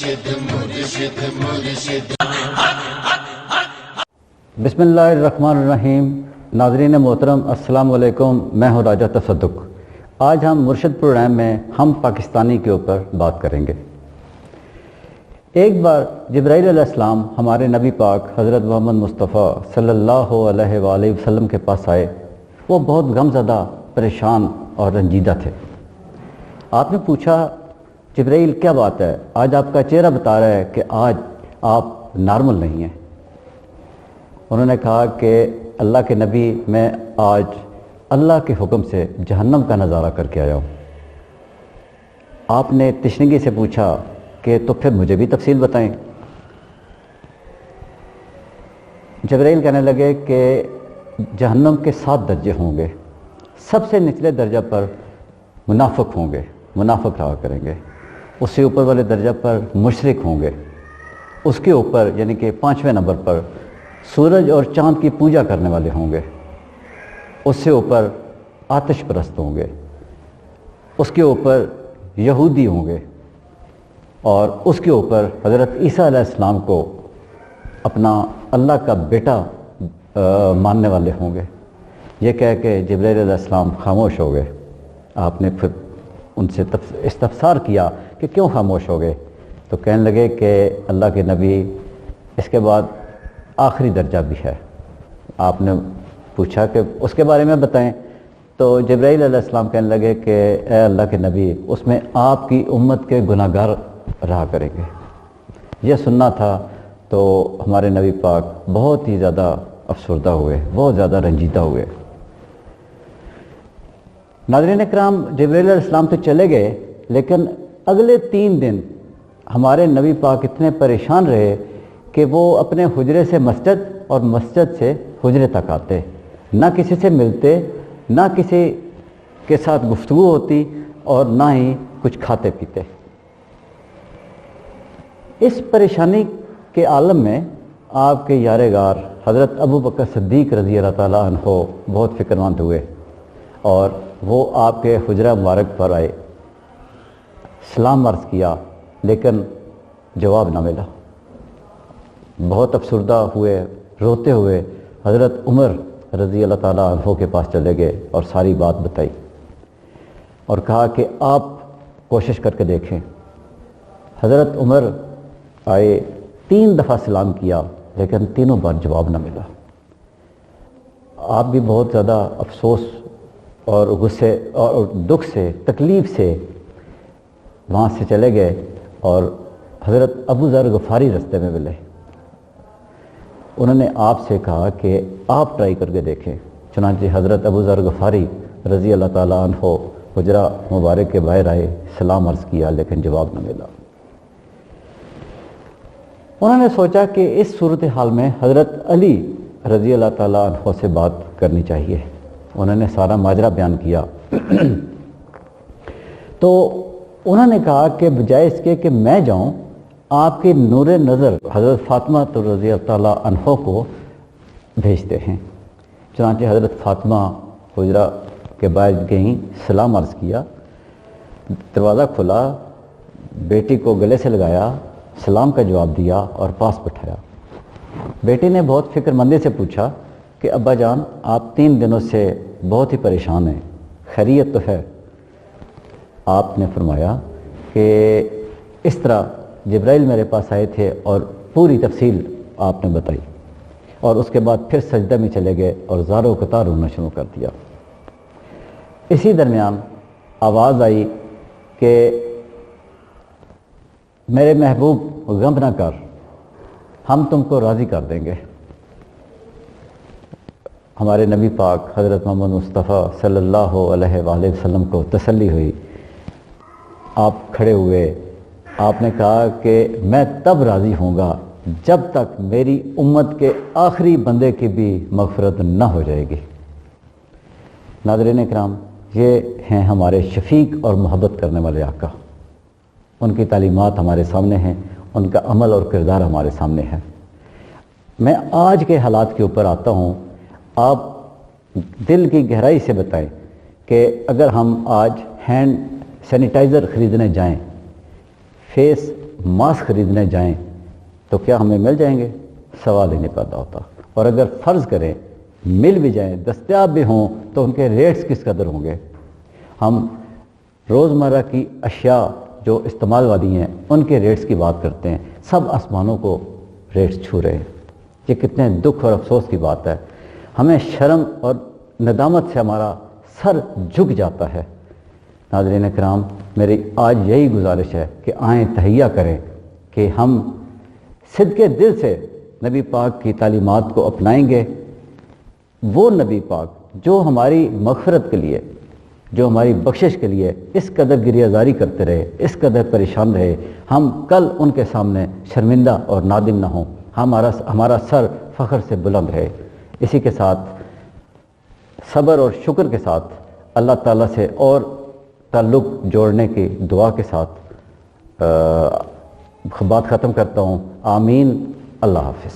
بسم اللہ الرحمن الرحیم۔ ناظرین محترم السلام علیکم، میں ہوں راجہ تصدق۔ آج ہم مرشد پروگرام میں ہم پاکستانی کے اوپر بات کریں گے۔ ایک بار جبرائیل علیہ السلام ہمارے نبی پاک حضرت محمد مصطفیٰ صلی اللہ علیہ وآلہ وسلم کے پاس آئے۔ وہ بہت غم زدہ، پریشان اور رنجیدہ تھے۔ آپ نے پوچھا، جبرائیل کیا بات ہے؟ آج آپ کا چہرہ بتا رہا ہے کہ آج آپ نارمل نہیں ہیں۔ انہوں نے کہا کہ اللہ کے نبی، میں آج اللہ کے حکم سے جہنم کا نظارہ کر کے آیا ہوں۔ آپ نے تشنگی سے پوچھا کہ تو پھر مجھے بھی تفصیل بتائیں۔ جبرائیل کہنے لگے کہ جہنم کے 7 درجے ہوں گے۔ سب سے نچلے درجہ پر منافق ہوں گے، منافق رہا کریں گے۔ اس سے اوپر والے درجہ پر مشرک ہوں گے۔ اس کے اوپر یعنی کہ 5ویں نمبر پر سورج اور چاند کی پوجا کرنے والے ہوں گے۔ اس سے اوپر آتش پرست ہوں گے۔ اس کے اوپر یہودی ہوں گے، اور اس کے اوپر حضرت عیسیٰ علیہ السلام کو اپنا اللہ کا بیٹا ماننے والے ہوں گے۔ یہ کہہ کے جبرائیل علیہ السلام خاموش ہو گئے۔ آپ نے پھر ان سے استفسار کیا کہ کیوں خاموش ہو گئے؟ تو کہنے لگے کہ اللہ کے نبی، اس کے بعد آخری درجہ بھی ہے۔ آپ نے پوچھا کہ اس کے بارے میں بتائیں۔ تو جبرائیل علیہ السلام کہنے لگے کہ اے اللہ کے نبی، اس میں آپ کی امت کے گناہ گار رہا کریں گے۔ یہ سننا تھا تو ہمارے نبی پاک بہت ہی زیادہ افسردہ ہوئے، بہت زیادہ رنجیدہ ہوئے۔ ناظرین اکرام، جبرائیل علیہ السلام تو چلے گئے، لیکن اگلے 3 دن ہمارے نبی پاک اتنے پریشان رہے کہ وہ اپنے حجرے سے مسجد اور مسجد سے حجرے تک آتے، نہ کسی سے ملتے، نہ کسی کے ساتھ گفتگو ہوتی، اور نہ ہی کچھ کھاتے پیتے۔ اس پریشانی کے عالم میں آپ کے یار غار حضرت ابو بکر صدیق رضی اللہ تعالیٰ عنہ بہت فکر مند ہوئے، اور وہ آپ کے حجرہ مبارک پر آئے، سلام عرض کیا، لیکن جواب نہ ملا۔ بہت افسردہ ہوئے، روتے ہوئے حضرت عمر رضی اللہ تعالیٰ عنہ کے پاس چلے گئے اور ساری بات بتائی، اور کہا کہ آپ کوشش کر کے دیکھیں۔ حضرت عمر آئے، 3 دفعہ سلام کیا، لیکن تینوں بار جواب نہ ملا۔ آپ بھی بہت زیادہ افسوس اور غصے اور دکھ سے، تکلیف سے وہاں سے چلے گئے، اور حضرت ابو ذر غفاری رستے میں ملے۔ انہوں نے آپ سے کہا کہ آپ ٹرائی کر کے دیکھیں۔ چنانچہ حضرت ابو ذر غفاری رضی اللہ تعالیٰ عنہ حجرہ مبارک کے باہر آئے، سلام عرض کیا، لیکن جواب نہ ملا۔ انہوں نے سوچا کہ اس صورتحال میں حضرت علی رضی اللہ تعالیٰ عنہ سے بات کرنی چاہیے۔ انہوں نے سارا ماجرا بیان کیا۔ تو انہوں نے کہا کہ بجائے اس کے کہ میں جاؤں، آپ کی نور نظر حضرت فاطمہ رضی اللہ تعالیٰ عنہ کو بھیجتے ہیں۔ چنانچہ حضرت فاطمہ حجرہ کے باہر گئیں، سلام عرض کیا، دروازہ کھلا، بیٹی کو گلے سے لگایا، سلام کا جواب دیا اور پاس بٹھایا۔ بیٹی نے بہت فکر مندی سے پوچھا کہ ابا جان، آپ 3 دنوں سے بہت ہی پریشان ہیں، خیریت تو ہے؟ آپ نے فرمایا کہ اس طرح جبرائیل میرے پاس آئے تھے، اور پوری تفصیل آپ نے بتائی، اور اس کے بعد پھر سجدہ میں چلے گئے اور زار و قطار رونا شروع کر دیا۔ اسی درمیان آواز آئی کہ میرے محبوب غم نہ کر، ہم تم کو راضی کر دیں گے۔ ہمارے نبی پاک حضرت محمد مصطفیٰ صلی اللہ علیہ وآلہ وسلم کو تسلی ہوئی۔ آپ کھڑے ہوئے، آپ نے کہا کہ میں تب راضی ہوں گا جب تک میری امت کے آخری بندے کی بھی مغفرت نہ ہو جائے گی۔ ناظرین اکرام، یہ ہیں ہمارے شفیق اور محبت کرنے والے آقا۔ ان کی تعلیمات ہمارے سامنے ہیں، ان کا عمل اور کردار ہمارے سامنے ہے۔ میں آج کے حالات کے اوپر آتا ہوں۔ آپ دل کی گہرائی سے بتائیں کہ اگر ہم آج ہینڈ سینیٹائزر خریدنے جائیں، فیس ماس خریدنے جائیں تو کیا ہمیں مل جائیں گے؟ سوال ہی نہیں پیدا ہوتا. اور اگر فرض کریں مل بھی جائیں، دستیاب بھی ہوں، تو ان کے ریٹس کس قدر ہوں گے؟ ہم روزمرہ کی اشیاء جو استعمال والی ہیں ان کے ریٹس کی بات کرتے ہیں، سب آسمانوں کو ریٹس چھو رہے ہیں. یہ کتنے دکھ اور افسوس کی بات ہے. ہمیں شرم اور ندامت سے ہمارا سر جھک جاتا ہے. ناظرین کرام، میری آج یہی گزارش ہے کہ آئیں تہیہ کریں کہ ہم صدقے دل سے نبی پاک کی تعلیمات کو اپنائیں گے. وہ نبی پاک جو ہماری مغفرت کے لیے، جو ہماری بخشش کے لیے اس قدر گریہ زاری کرتے رہے، اس قدر پریشان رہے، ہم کل ان کے سامنے شرمندہ اور نادم نہ ہوں، ہمارا سر فخر سے بلند رہے. اسی کے ساتھ صبر اور شکر کے ساتھ اللہ تعالیٰ سے اور تعلق جوڑنے کی دعا کے ساتھ بات ختم کرتا ہوں. آمین. اللہ حافظ.